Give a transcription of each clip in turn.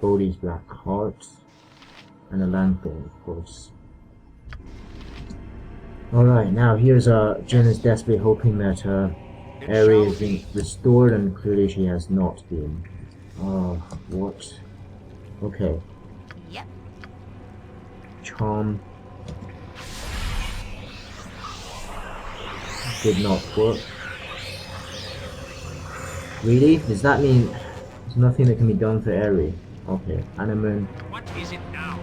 Bodhi's black heart, and a lanthorn, of course. Alright, now here's Jin is desperately hoping that Aerie is being restored, and clearly she has not been. What? Okay. Yep. Charm. Did not work. Really? Does that mean there's nothing that can be done for Aerie? Okay. Animan. What is it now?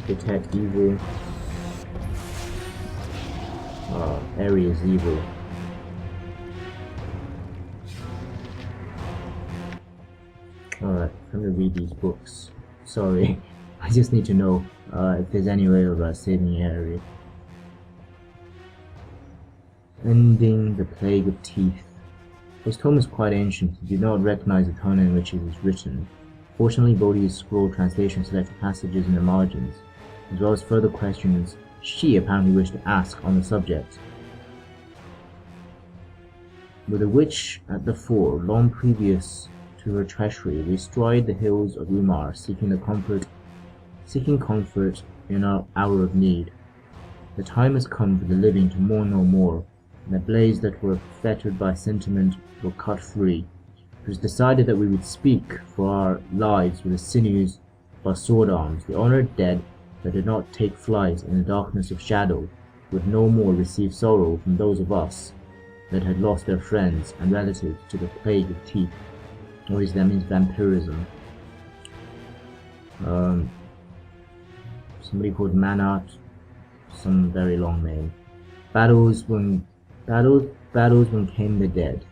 Detect evil. Aerie is evil. Alright, I'm gonna read these books. Sorry, I just need to know if there's any way of saving Aerie. Ending the Plague of Teeth. This tome is quite ancient. You do not recognize the tone in which it was written. Fortunately, Bodhi's scroll translation selected passages in the margins, as well as further questions she apparently wished to ask on the subject. With a witch at the fore, long previous to her treachery, we stride the hills of Umar, seeking comfort in our hour of need. The time has come for the living to mourn no more, and the blades that were fettered by sentiment were cut free. It was decided that we would speak for our lives with the sinews of our sword arms. The honored dead that did not take flight in the darkness of shadow would no more receive sorrow from those of us that had lost their friends and relatives to the plague of teeth. Obviously that means vampirism. Somebody called Manat, some very long name. Battles when came the dead.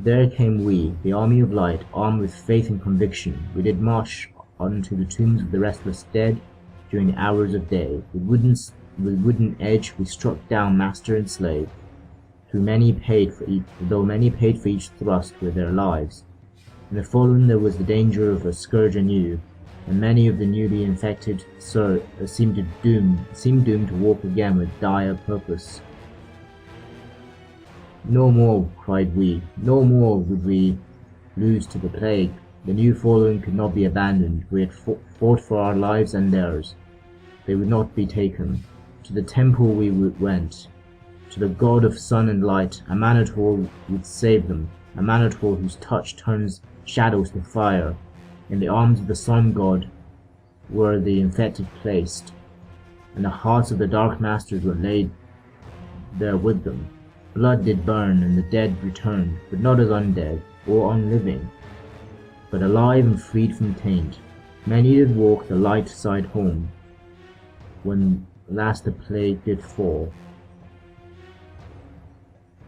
There came we, the army of light, armed with faith and conviction. We did march unto the tombs of the restless dead during the hours of day. With wooden edge we struck down master and slave. Though many paid for each thrust with their lives. In the fallen there was the danger of a scourge anew, and many of the newly infected seemed doomed to walk again with dire purpose. No more, cried we, no more would we lose to the plague. The new fallen could not be abandoned. We had fought for our lives and theirs. They would not be taken. To the temple we went. To the god of sun and light, a Manator would save them, a Manator whose touch turns shadows to fire. In the arms of the sun god were the infected placed, and the hearts of the dark masters were laid there with them. Blood did burn, and the dead returned, but not as undead, or unliving, but alive and freed from taint. Many did walk the light side home, when last the plague did fall.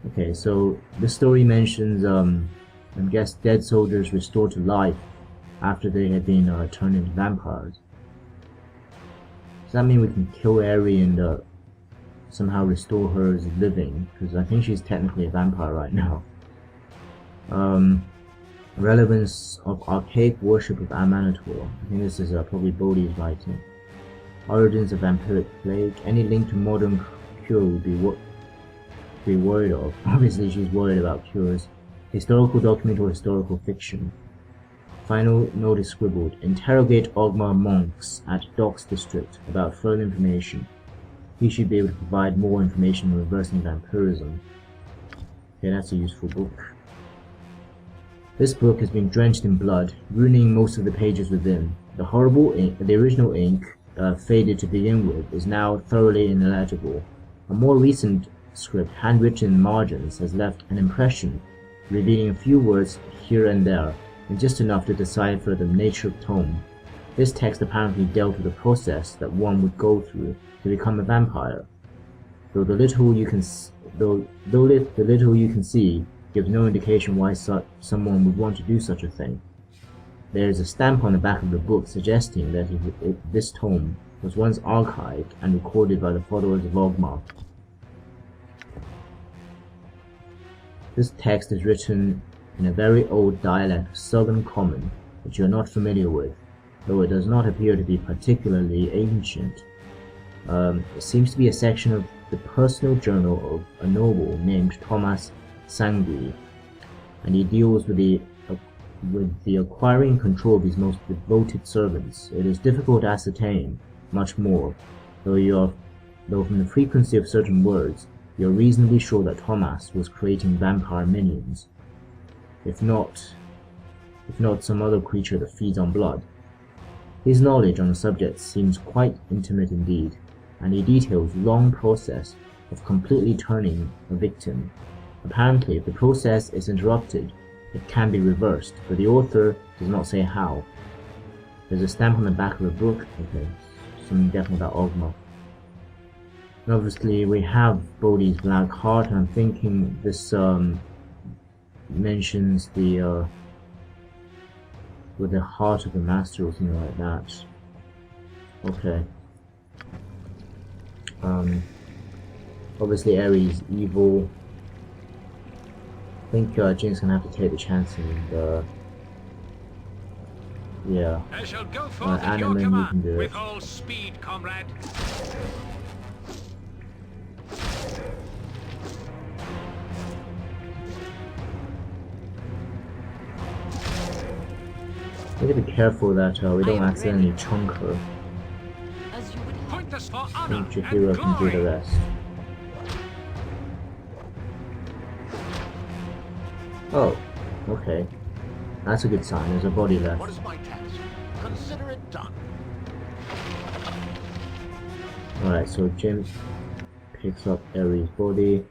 Okay, so this story mentions, I guess, dead soldiers restored to life after they had been turned into vampires. Does that mean we can kill Aerie and somehow restore her as living? Because I think she's technically a vampire right now. Relevance of archaic worship of Amanator. I think this is probably Bodhi's writing. Origins of vampiric plague. Any link to modern cure would be worried of. Obviously she's worried about cures. Historical document or historical fiction. Final note is scribbled. Interrogate Ogmar monks at Docks District about further information. He should be able to provide more information on reversing vampirism. Okay, that's a useful book. This book has been drenched in blood, ruining most of the pages within. The horrible ink, the original ink, faded to begin with, is now thoroughly illegible. A more recent script, handwritten in margins, has left an impression, revealing a few words here and there, and just enough to decipher the nature of tone. This text apparently dealt with the process that one would go through to become a vampire, though the little you can see gives no indication why someone would want to do such a thing. There is a stamp on the back of the book suggesting that this tome was once archived and recorded by the followers of Ogmar. This text is written in a very old dialect of Southern Common, which you are not familiar with, though it does not appear to be particularly ancient. It seems to be a section of the personal journal of a noble named Thomas Sangui, and he deals with the with the acquiring control of his most devoted servants, it is difficult to ascertain much more, though from the frequency of certain words, you're reasonably sure that Thomas was creating vampire minions, if not some other creature that feeds on blood. His knowledge on the subject seems quite intimate indeed, and he details a long process of completely turning a victim. Apparently, if the process is interrupted, it can be reversed, but the author does not say how. There's a stamp on the back of the book. Okay, something definitely about Ogma. And obviously, we have Bodhi's Black Heart, and I'm thinking this mentions the with the heart of the master or something like that. Okay. Obviously Aerie is evil. I think Jin's gonna have to take the chance and yeah. I shall go forth at your Animan, you can command do it. with all speed, comrade. We gotta be careful that we don't accidentally chunk her. As you would have. Point us for I honor think and Jaheira can do the glory. rest. Oh, okay. That's a good sign. There's a body left. What is my task? Consider it done. Alright, so Jin picks up Aerie's body.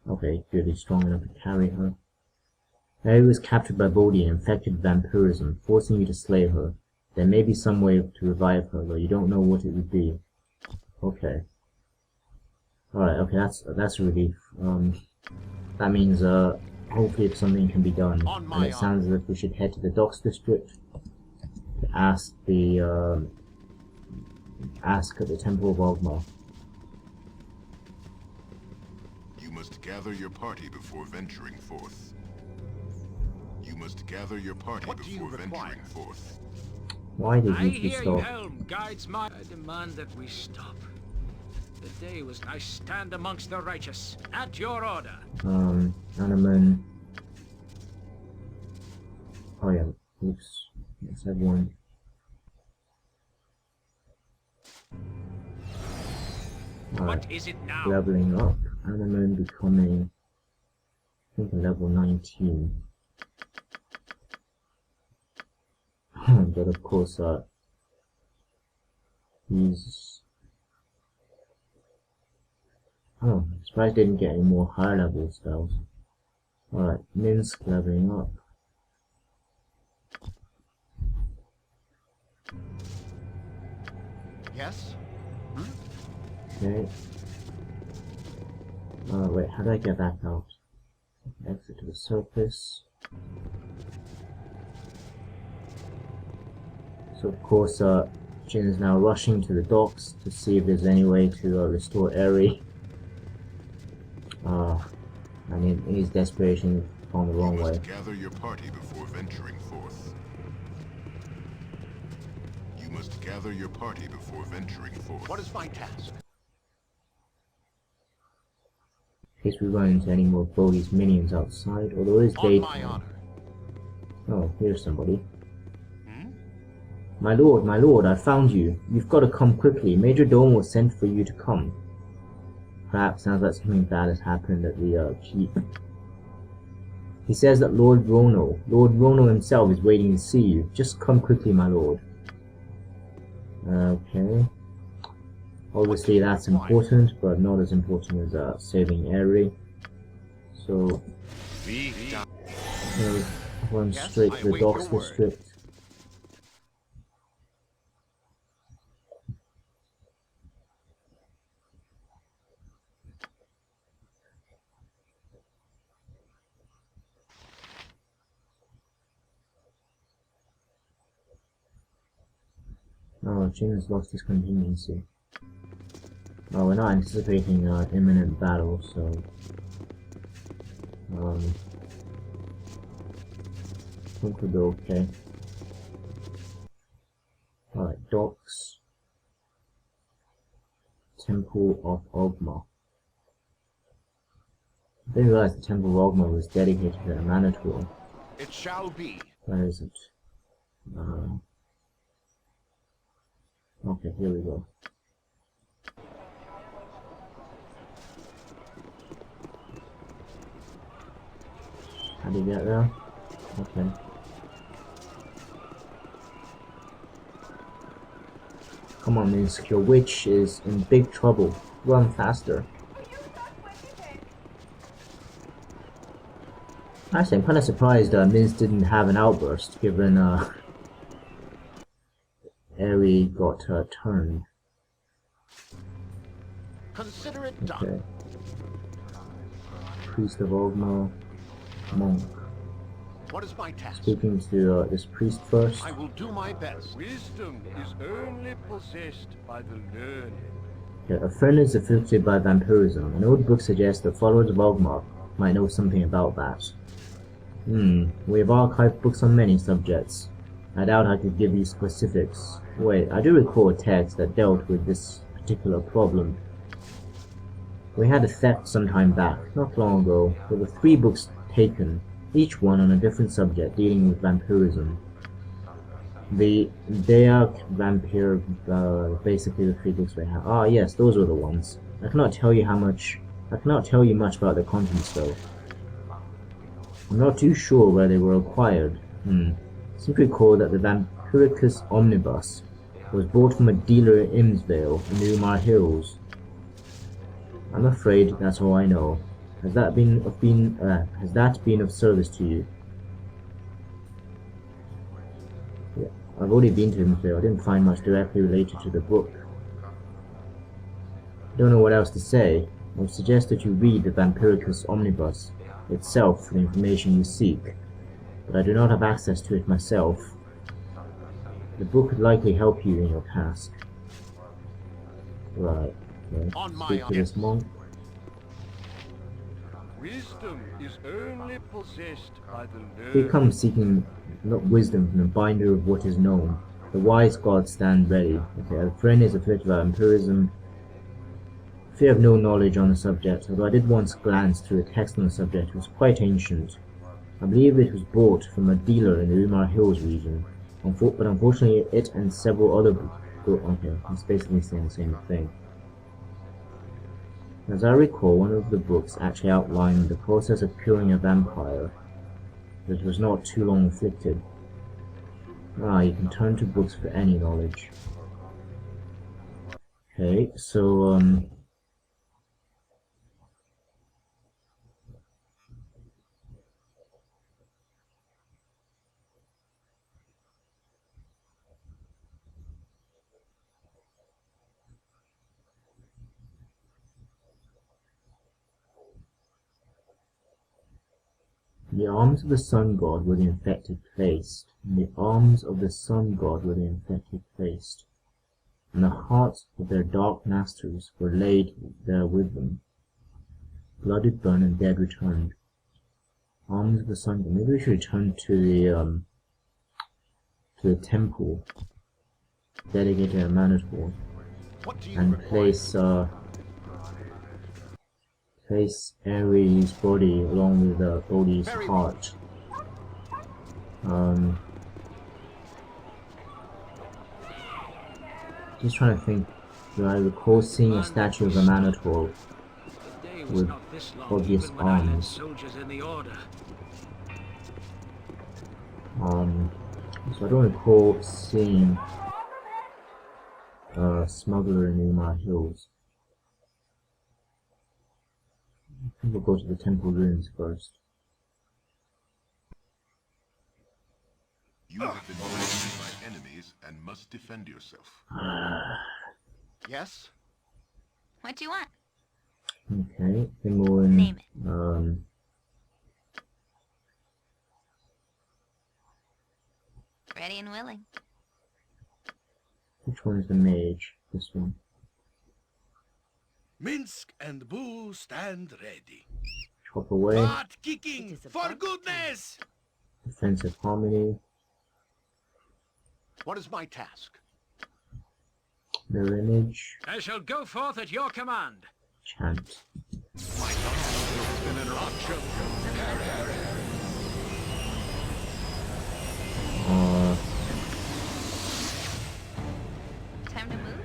Okay, good, he's strong enough to carry her. Aerie was captured by Bodhi and infected with vampirism, forcing you to slay her. There may be some way to revive her, though you don't know what it would be. Okay. Alright, okay, that's a relief. That means, hopefully if something can be done. And it sounds as if we should head to the docks district to ask the, ask at the Temple of Ogma. You must gather your party before venturing forth. You must gather your party What do you before require? venturing forth. Why did I you hear you, stop? Helm guides my... I demand that we stop. The day was I stand amongst the righteous. At your order. Animan. Oh yeah, oops. Let's have one. Alright, What is it now? leveling up. Animan becoming, I think, a level 19. But of course, he's... Oh, I'm surprised I didn't get any more higher level spells. Alright, Minsk leveling up. Yes? Okay. Wait, how do I get back out? Exit to the surface. So of course, Jin is now rushing to the docks to see if there's any way to restore Aerie. And in his desperation, he's gone the wrong You way. must gather your party before venturing forth. You must gather your party before venturing forth. What is my task? In case we run into any more Bodhi's minions outside, although it is On my daytime. honor. Oh, here's somebody. My lord, I found you. You've got to come quickly. Major Domo sent for you to come. Perhaps sounds like something bad has happened at the keep. He says that Lord Rono himself is waiting to see you. Just come quickly, my lord. Okay. Obviously that's important, but not as important as saving Aerie. So, run straight to the docks district. Oh, Jin has lost his contingency. Oh, we're not anticipating imminent battle, so... I think we'll go okay. Alright, docks. Temple of Ogma. didn't realize the Temple of Ogma was dedicated to a mana tool. It shall be. Where is it? Okay, here we go. How do you get there? Okay. Come on, Minsk, your witch is in big trouble. Run faster. Actually, I'm kind of surprised Minsk didn't have an outburst, given Aerie got turned. Consider it done. Okay. Priest of Ogma, monk. What is my task? Speaking to this priest first. I will do my best. Wisdom is only possessed by the learned. Okay, a friend is afflicted by vampirism. An old book suggests the followers of Ogma might know something about that. We have archived books on many subjects. I doubt I could give you specifics. Wait, I do recall a text that dealt with this particular problem. We had a theft some time back, not long ago. There were 3 books taken, each one on a different subject dealing with vampirism. The Dayak Vampire, basically the 3 books we have. Ah yes, those were the ones. I cannot tell you much about the contents though. I'm not too sure where they were acquired. Simply recall that the Vampiricus Omnibus was bought from a dealer in Imsvale in the Umar Hills. I'm afraid that's all I know. Has that been of service to you? Yeah, I've already been to Imsvale. I didn't find much directly related to the book. Don't know what else to say. I would suggest that you read the Vampiricus Omnibus itself for the information you seek, but I do not have access to it myself. The book could likely help you in your task. Right. Okay. Speak to this monk. Wisdom is only possessed by the learned. He comes seeking not wisdom from the binder of what is known. The wise gods stand ready. Okay, a friend is afflicted by vampirism. If you have no knowledge on the subject, although I did once glance through a text on the subject, it was quite ancient. I believe it was bought from a dealer in the Umar Hills region, but unfortunately it and several other okay, it's basically saying the same thing. As I recall, one of the books actually outlined the process of curing a vampire that was not too long afflicted. You can turn to books for any knowledge. Okay, so in the arms of the sun god were the infected placed. In the arms of the sun god were the infected placed. And the hearts of their dark masters were laid there with them. Blood did burn and dead returned. Arms of the sun god. Maybe we should return to the temple dedicated to Manator and place Aerie's body along with Bodhi's heart. Just trying to think. Do I recall seeing a statue of a Manator with obvious arms? So I don't recall seeing a smuggler in the Umar Hills. I think we'll go to the temple ruins first. You have been threatened by enemies and must defend yourself. Yes? What do you want? Okay, Imoen. Name it. Ready and willing. Which one is the mage? This one. Minsk and Boo stand ready. Chop away. Butt kicking, for goodness! Defensive harmony. What is my task? Mirror image. I shall go forth at your command. Chant. My task will been an interruption. Time to move?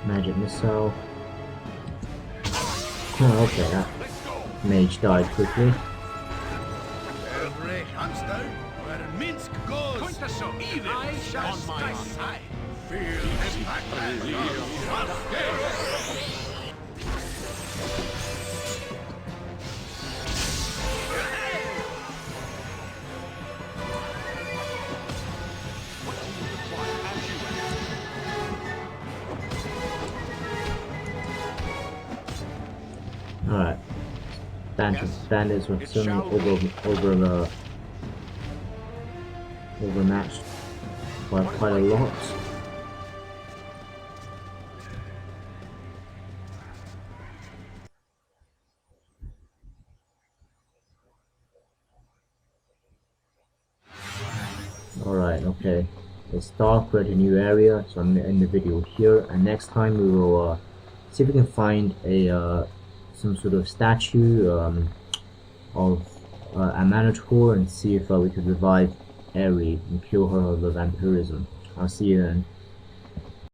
Magic missile. Oh, okay, that mage died quickly. Every hands down where Minsk goes. Point us so even. I shall On my side. Feel impact. Alright. Bandits were certainly overmatched by quite a lot. Alright, okay. It's dark, we're at a new area, so I'm gonna end the video here, and next time we will see if we can find a some sort of statue of a minotaur and see if we could revive Aerie and cure her of the vampirism. I'll see you then.